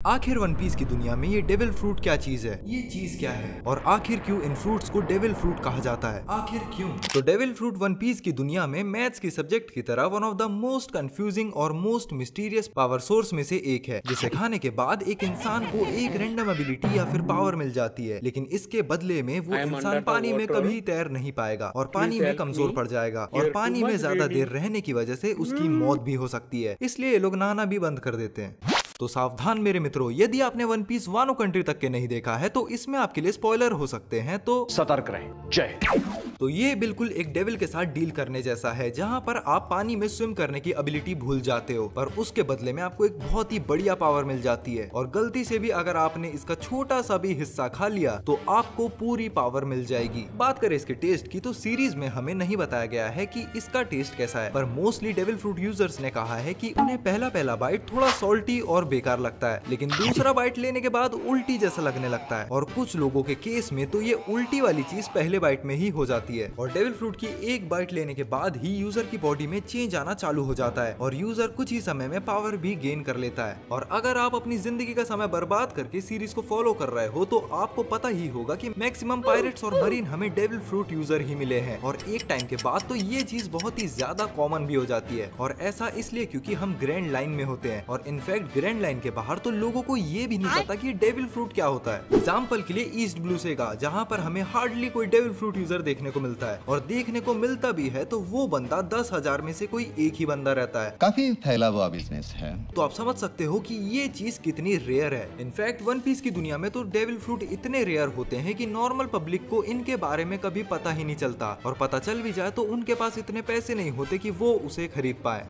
आखिर one piece की दुनिया में ये डेविल फ्रूट क्या चीज है, ये चीज क्या है और आखिर क्यों इन फ्रूट्स को डेविल फ्रूट कहा जाता है, आखिर क्यों। तो डेविल फ्रूट वन पीस की दुनिया में मैथ्स के सब्जेक्ट की तरह one of the most confusing और मोस्ट मिस्टीरियस पावर सोर्स में से एक है, जिसे खाने के बाद एक इंसान को एक रैंडम एबिलिटी या फिर पावर मिल जाती है, लेकिन इसके बदले में वो इंसान पानी में कभी तैर नहीं पाएगा और पानी में कमजोर पड़ जाएगा और पानी में ज्यादा देर रहने की वजह से उसकी मौत भी हो सकती है, इसलिए ये लोग नहाना भी बंद कर देते हैं। तो सावधान मेरे मित्रों, यदि आपने वन पीस वानो कंट्री तक के नहीं देखा है तो इसमें आपके लिए स्पॉइलर हो सकते हैं, तो सतर्क रहें। जय। तो ये बिल्कुल एक डेविल के साथ डील करने जैसा है, जहां पर आप पानी में स्विम करने की एबिलिटी भूल जाते हो, पर उसके बदले में आपको एक बहुत ही बढ़िया पावर मिल जाती है और गलती से भी अगर आपने इसका छोटा सा भी हिस्सा खा लिया तो आपको पूरी पावर मिल जाएगी। बात करें इसके टेस्ट की तो सीरीज में हमें नहीं बताया गया है कि इसका टेस्ट कैसा है, पर मोस्टली डेविल फ्रूट यूजर्स ने कहा है कि उन्हें पहला बाइट थोड़ा सॉल्टी और बेकार लगता है, लेकिन दूसरा बाइट लेने के बाद उल्टी जैसा लगने लगता है और कुछ लोगों के केस में तो ये उल्टी वाली चीज पहले बाइट में ही हो जाती है और डेविल फ्रूट की एक बाइट लेने के बाद ही यूजर की बॉडी में चेंज आना चालू हो जाता है और यूजर कुछ ही समय में पावर भी गेन कर लेता है। और अगर आप अपनी जिंदगी का समय बर्बाद करके सीरीज को फॉलो कर रहे हो तो आपको पता ही होगा कि मैक्सिमम पायरेट्स और मरीन हमें डेविल फ्रूट यूजर ही मिले हैं और एक टाइम के बाद तो ये चीज बहुत ही ज्यादा कॉमन भी हो जाती है और ऐसा इसलिए क्योंकि हम ग्रैंड लाइन में होते हैं और इनफैक्ट ग्रैंड लाइन के बाहर तो लोगों को ये भी नहीं पता कि डेविल फ्रूट क्या होता है। एग्जाम्पल के लिए ईस्ट ब्लू सेगा, जहाँ पर हमें हार्डली कोई डेविल फ्रूट यूजर देखने को मिलता है और देखने को मिलता भी है तो वो बंदा 10,000 में से कोई एक ही बंदा रहता है। काफी फैला हुआ बिजनेस है, तो आप समझ सकते हो कि ये चीज कितनी रेयर है। इनफैक्ट वन पीस की दुनिया में तो डेविल फ्रूट इतने रेयर होते हैं कि नॉर्मल पब्लिक को इनके बारे में कभी पता ही नहीं चलता और पता चल भी जाए तो उनके पास इतने पैसे नहीं होते कि वो उसे खरीद पाए।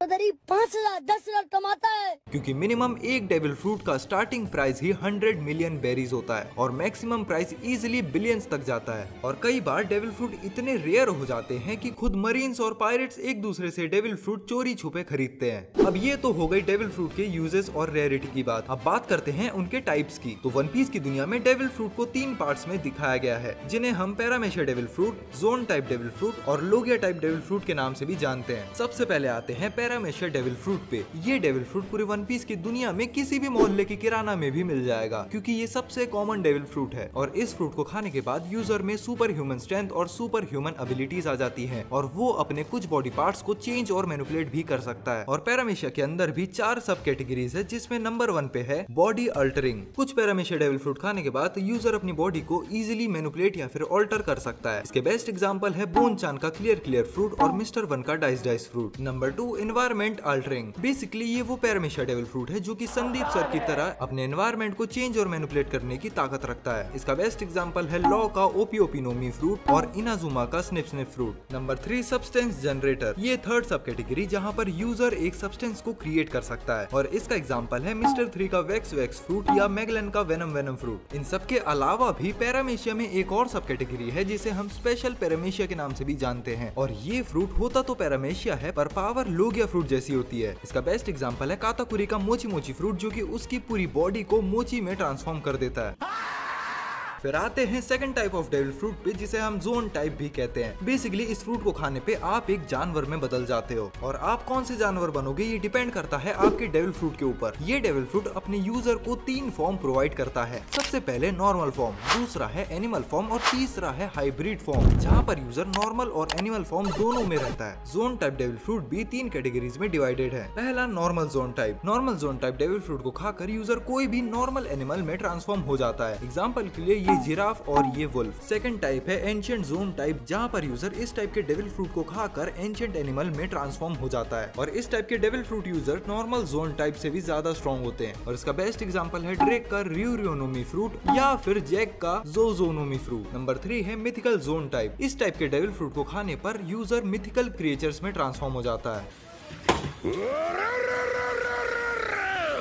5,000 10,000 कमाता है, क्योंकि मिनिमम एक डेविल फ्रूट का स्टार्टिंग प्राइस ही 100 मिलियन बेरीज होता है और मैक्सिमम प्राइस इजीली बिलियंस तक जाता है और कई बार डेविल फ्रूट इतने रेयर हो जाते हैं कि खुद मरीन्स और पायरेट्स एक दूसरे से डेविल फ्रूट चोरी छुपे खरीदते हैं। अब ये तो हो गई डेविल फ्रूट के यूजेस और रेयरिटी की बात। अब बात करते हैं उनके टाइप्स की। तो वन पीस की दुनिया में डेविल फ्रूट को 3 पार्ट्स में दिखाया गया है, जिन्हें हम paramecia devil fruit, zoan type devil fruit और लोगिया टाइप डेविल फ्रूट के नाम से भी जानते हैं। सबसे पहले आते हैं पैरामेशिया डेविल फ्रूट पे। ये डेविल फ्रूट पूरे वन पीस की दुनिया में किसी भी मोहल्ले के किराना में भी मिल जाएगा, क्योंकि ये सबसे कॉमन डेविल फ्रूट है और इस फ्रूट को खाने के बाद यूजर में सुपर ह्यूमन स्ट्रेंथ और सुपर ह्यूमन एबिलिटीज आ जाती हैं और वो अपने कुछ बॉडी पार्ट्स को चेंज और मैनिपुलेट भी कर सकता है। और पैरामेशिया के अंदर भी 4 सब कैटेगरीज है, जिसमें नंबर 1 पे है बॉडी अल्टरिंग। कुछ पैरामेशिया डेविल फ्रूट खाने के बाद यूजर अपनी बॉडी को इजीली मैनिपुलेट या फिर ऑल्टर कर सकता है। इसके बेस्ट एग्जांपल है बोन चान का क्लियर फ्रूट और मिस्टर वन का dice fruit. Number 2 environment altering. Basically ये वो पैरामेशिया डेविल फ्रूट है जो कि संदीप सर की तरह अपने एनवायरमेंट को चेंज और मैनिपुलेट करने की ताकत रखता है। इसका बेस्ट एग्जांपल है लॉ का ओपियोपिनोमी फ्रूट और इनाजुमा का snip fruit. Number 3 substance generator. ये थर्ड सब कैटेगरी जहाँ पर यूजर एक सब्सटेंस को क्रिएट कर सकता है और इसका एग्जांपल है मिस्टर 3 का वैक्स फ्रूट या मैगलन का वेनम फ्रूट। इन सब के अलावा भी पैरामेशिया में एक और सब कैटेगरी है जिसे हम स्पेशल पैरामेशिया के नाम से भी जानते हैं और ये फ्रूट होता तो पैरामेशिया है पर पावर लोगिया फ्रूट जैसी होती है। इसका बेस्ट एग्जांपल है काताकुरी का मोची फ्रूट जो कि उसकी पूरी बॉडी को मोची में ट्रांसफॉर्म कर देता है। फिर आते हैं second type of devil fruit पे, जिसे हम जोन टाइप भी कहते हैं। बेसिकली इस फ्रूट को खाने पे आप एक जानवर में बदल जाते हो और आप कौन से जानवर बनोगे ये डिपेंड करता है आपके डेविल फ्रूट के ऊपर। ये डेविल फ्रूट अपने यूजर को 3 फॉर्म प्रोवाइड करता है। सबसे पहले नॉर्मल फॉर्म, दूसरा है एनिमल फॉर्म और तीसरा है हाइब्रिड फॉर्म, जहाँ पर यूजर नॉर्मल और एनिमल फॉर्म दोनों में रहता है। जोन टाइप डेविल फ्रूट भी 3 कैटेगरीज में डिवाइडेड है। पहला normal zone type. Normal zone type devil fruit को खाकर यूजर कोई भी नॉर्मल एनिमल में ट्रांसफॉर्म हो जाता है। एग्जाम्पल के लिए ये जिराफ और ये वुल्फ। सेकंड टाइप है एंशिएंट जोन टाइप, जहाँ पर यूजर इस टाइप के डेविल फ्रूट को खाकर एंशिएंट एनिमल में ट्रांसफॉर्म हो जाता है और इस टाइप के devil fruit user normal zone type से भी ज्यादा स्ट्रॉन्ग होते हैं और इसका बेस्ट एग्जांपल है ड्रेक का रियूरियोनोमी फ्रूट या फिर जैक का जोजोनोमी फ्रूट। नंबर 3 है मिथिकल जोन टाइप। इस टाइप के डेविल फ्रूट को खाने पर यूजर मिथिकल क्रिएचर्स में ट्रांसफॉर्म हो जाता है।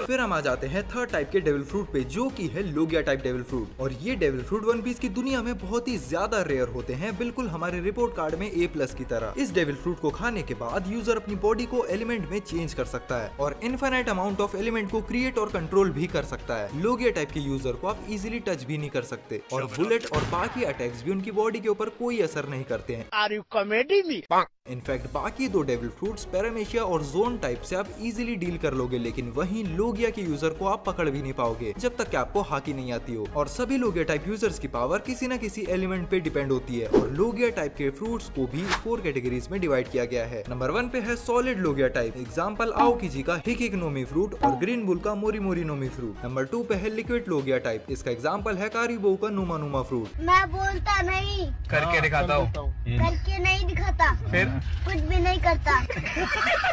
फिर हम आ जाते हैं थर्ड टाइप के डेविल फ्रूट पे, जो कि है लोगिया टाइप डेविल फ्रूट। और ये डेविल फ्रूट वन पीस की दुनिया में बहुत ही ज्यादा रेयर होते हैं, बिल्कुल हमारे रिपोर्ट कार्ड में A+ की तरह। इस डेविल फ्रूट को खाने के बाद यूजर अपनी बॉडी को एलिमेंट में चेंज कर सकता है और इनफाइनाइट अमाउंट ऑफ एलिमेंट को क्रिएट और कंट्रोल भी कर सकता है। लोगिया टाइप के यूजर को आप इजीली टच भी नहीं कर सकते और बुलेट और बाकी अटैक्स भी उनकी बॉडी के ऊपर कोई असर नहीं करते हैं। Are you comedy me? In fact बाकी 2 डेविल फ्रूट्स पैरामेशिया और जोन टाइप से आप इजीली डील कर लोगे, लेकिन वहीं लोगिया लोगिया के यूजर को आप पकड़ भी नहीं पाओगे जब तक कि आपको हाकी नहीं आती हो। और सभी लोगिया टाइप यूजर्स की पावर किसी न किसी एलिमेंट पे डिपेंड होती है और लोगिया टाइप के फ्रूट्स को भी 4 कैटेगरीज में डिवाइड किया गया है। नंबर 1 पे है solid Logia type, example Aoki का हिकिक नोमी फ्रूट और ग्रीन बुल का मोरी मोरी नोमी फ्रूट। नंबर 2 पे है लिक्विड लोगिया टाइप, इसका एग्जांपल है कारीबो का नुमा नुमा फ्रूट। मैं बोलता नहीं, करके दिखाता हूँ। करके नहीं दिखाता, फिर कुछ भी नहीं करता।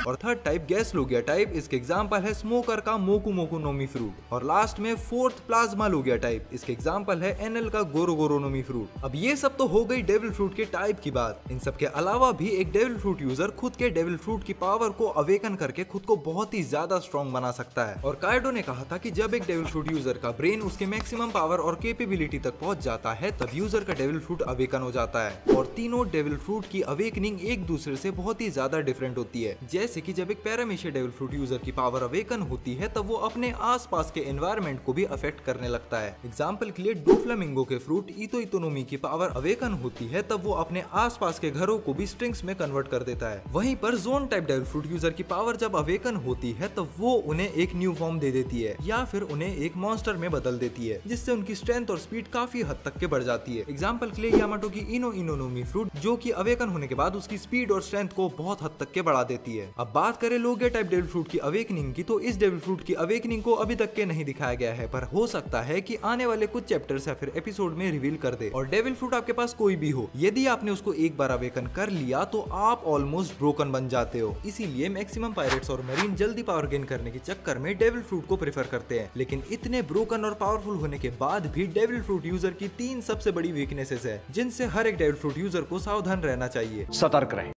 और third type gas Logia type, इसके एग्जांपल है स्मोकर का मोकू मोकू नोमी फ्रूट। और लास्ट में फोर्थ प्लाज्मा लोगिया टाइप, इसके एग्जांपल है एनएल का गोरो गोरो नोमी फ्रूट। अब ये सब तो हो गई डेविल फ्रूट के टाइप की बात। इन सब के अलावा भी एक डेविल फ्रूट यूजर खुद के डेविल फ्रूट की पावर को अवेकन करके खुद को बहुत ही ज्यादा स्ट्रॉन्ग बना सकता है। और कायडो ने कहा था कि जब एक डेविल फ्रूट यूजर का ब्रेन उसके मैक्सिमम पावर और कैपेबिलिटी तक पहुंच जाता है तब यूजर का डेविल फ्रूट अवेकन हो जाता है। और तीनों डेविल फ्रूट की अवेकनिंग एक दूसरे से बहुत ही ज्यादा डिफरेंट होती है। जैसे कि जब एक पैरामीशिया डेविल फ्रूट यूजर की पावर अवेकन होती है तब वो अपने आसपास के एनवायरनमेंट को भी अफेक्ट करने लगता है। एग्जाम्पल के लिए डोफ्लामिंगो के फ्रूट इतो इतोनोमी की पावर अवेकन होती है तब वो अपने आसपास के घरों को भी स्ट्रिंग्स में कन्वर्ट कर देता है। वहीं पर zone type devil fruit user की पावर जब अवेकन होती है तब वो उन्हें एक न्यू फॉर्म दे देती है या फिर उन्हें एक मॉन्स्टर में बदल देती है जिससे उनकी स्ट्रेंथ और स्पीड काफी हद तक के बढ़ जाती है। एग्जाम्पल के लिए यामाटो की इनो इनोनोमी फ्रूट जो कि अवेकन होने के बाद उसकी स्पीड और स्ट्रेंथ को बहुत हद तक के बढ़ा देती है। अब बात करें लोगिया टाइप डेविल फ्रूट की अवेकनिंग की, तो इस डेविल फ्रूट की अवेकनिंग को अभी तक के नहीं दिखाया गया है, पर हो सकता है कि आने वाले कुछ चैप्टर्स या फिर एपिसोड में रिवील कर दे। और डेविल फ्रूट आपके पास कोई भी हो, यदि आपने उसको एक बार अवेकन कर लिया तो आप ऑलमोस्ट ब्रोकन बन जाते हो। इसीलिए मैक्सिमम पायरेट्स और मरीन जल्दी पावर गेन करने के चक्कर में डेविल फ्रूट को प्रेफर करते हैं। लेकिन इतने ब्रोकन और पावरफुल होने के बाद भी डेविल फ्रूट यूजर की 3 सबसे बड़ी वीकनेसेस है जिनसे हर एक डेविल फ्रूट यूजर को सावधान रहना चाहिए। सतर्क रहें।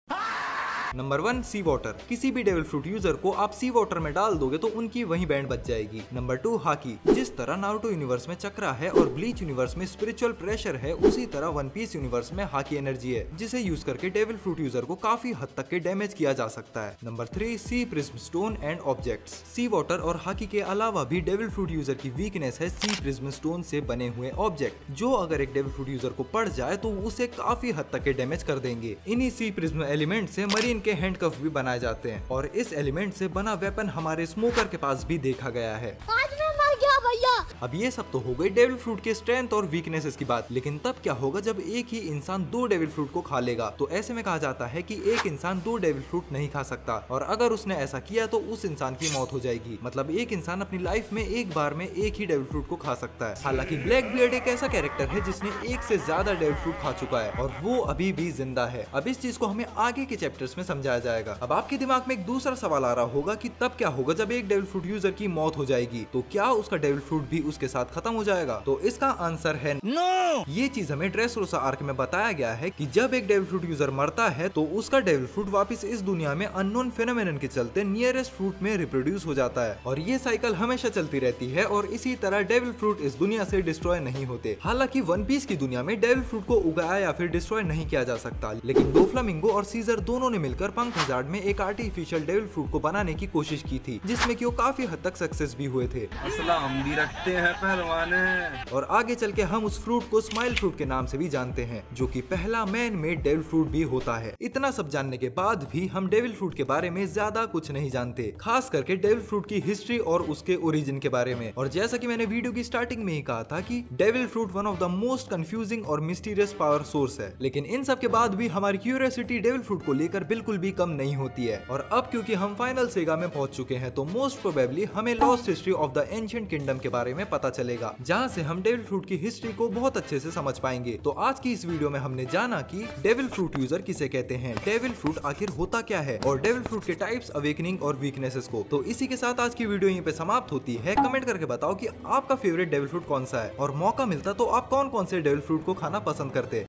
नंबर 1 सी वाटर, किसी भी डेविल फ्रूट यूजर को आप सी वाटर में डाल दोगे तो उनकी वही बैंड बच जाएगी। नंबर 2 हाकी, जिस तरह नारुतो यूनिवर्स में चक्रा है और ब्लीच यूनिवर्स में स्पिरिचुअल प्रेशर है उसी तरह वन पीस यूनिवर्स में हाकी एनर्जी है जिसे यूज करके डेविल फ्रूट यूजर को काफी हद तक के डैमेज किया जा सकता है। Number 3 sea prism stone and objects, sea water और हाकी के अलावा भी डेविल फ्रूट यूजर की वीकनेस है सी प्रिज्म स्टोन से बने हुए ऑब्जेक्ट जो अगर एक डेविल फ्रूट यूजर को पड़ जाए तो उसे काफी हद तक के डैमेज कर देंगे। इन्हीं सी प्रिज्म एलिमेंट से मरीन के हैंडकफ भी बनाए जाते हैं और इस एलिमेंट से बना वेपन हमारे स्मोकर के पास भी देखा गया है। आज मैं मर गया भैया। अब ये सब तो हो गई डेविल फ्रूट के स्ट्रेंथ और वीकनेसेस की बात, लेकिन तब क्या होगा जब एक ही इंसान 2 डेविल फ्रूट को खा लेगा? तो ऐसे में कहा जाता है कि एक इंसान 2 डेविल फ्रूट नहीं खा सकता और अगर उसने ऐसा किया तो उस इंसान की मौत हो जाएगी। मतलब एक इंसान अपनी लाइफ में एक बार में एक ही डेविल फ्रूट को खा सकता है। हालांकि ब्लैक बियर्ड एक ऐसा कैरेक्टर है जिसने 1 से ज्यादा डेविल फ्रूट खा चुका है और वो अभी भी जिंदा है। अब इस चीज को हमें आगे के चैप्टर्स में समझाया जाएगा। अब आपके दिमाग में एक दूसरा सवाल आ रहा होगा कि तब क्या होगा जब एक डेविल फ्रूट यूजर की मौत हो जाएगी, तो क्या उसका डेविल फ्रूट भी उसके साथ खत्म हो जाएगा? तो इसका आंसर है नो। ये चीज हमें ड्रेसरोसा आर्क में बताया गया है कि जब एक डेविल फ्रूट यूजर मरता है तो उसका डेविल फ्रूट वापस इस दुनिया में अननोन फेनोमेनन के चलते नियरेस्ट फ्रूट में रिप्रोड्यूस हो जाता है और ये साइकिल हमेशा चलती रहती है और इसी तरह डेविल फ्रूट इस दुनिया से डिस्ट्रॉय नहीं होते। हालांकि वन पीस की दुनिया में डेविल फ्रूट को उगाया या फिर डिस्ट्रॉय नहीं किया जा सकता, लेकिन डोफ्लामिंगो और सीजर दोनों ने मिलकर पंख हजार्ड में एक आर्टिफिशियल डेविल फ्रूट को बनाने की कोशिश की थी जिसमें कि वो काफी हद तक सक्सेस भी हुए थे। असला हम भी रखते हैं पहलवाने। और आगे चल के हम उस फ्रूट को स्माइल फ्रूट के नाम से भी जानते हैं जो कि पहला मैन मेड डेविल फ्रूट भी होता है। इतना सब जानने के बाद भी हम डेविल फ्रूट के बारे में ज्यादा कुछ नहीं जानते, खास करके डेविल फ्रूट की हिस्ट्री और उसके ओरिजिन के बारे में। और जैसा कि मैंने वीडियो की स्टार्टिंग में ही कहा था कि devil fruit one of the most confusing और मिस्टीरियस पावर सोर्स है, लेकिन इन सब के बाद भी हमारी क्यूरियोसिटी डेविल फ्रूट को लेकर बिल्कुल भी कम नहीं होती है। और अब क्योंकि हम फाइनल सेगा में पहुंच चुके हैं तो मोस्ट प्रोबेबली हमें lost history of the ancient kingdom के बारे में पता चलेगा, जहां से हम डेविल फ्रूट की हिस्ट्री को बहुत अच्छे से समझ पाएंगे। तो आज की इस वीडियो में हमने जाना कि डेविल फ्रूट यूजर किसे कहते हैं, डेविल फ्रूट आखिर होता क्या है और डेविल फ्रूट के टाइप्स, अवेकनिंग और वीकनेसेस को। तो इसी के साथ आज की वीडियो यहीं पे समाप्त होती है। कमेंट करके बताओ कि आपका फेवरेट डेविल फ्रूट कौन सा है और मौका मिलता तो आप कौन कौन से डेविल फ्रूट को खाना पसंद करते हैं।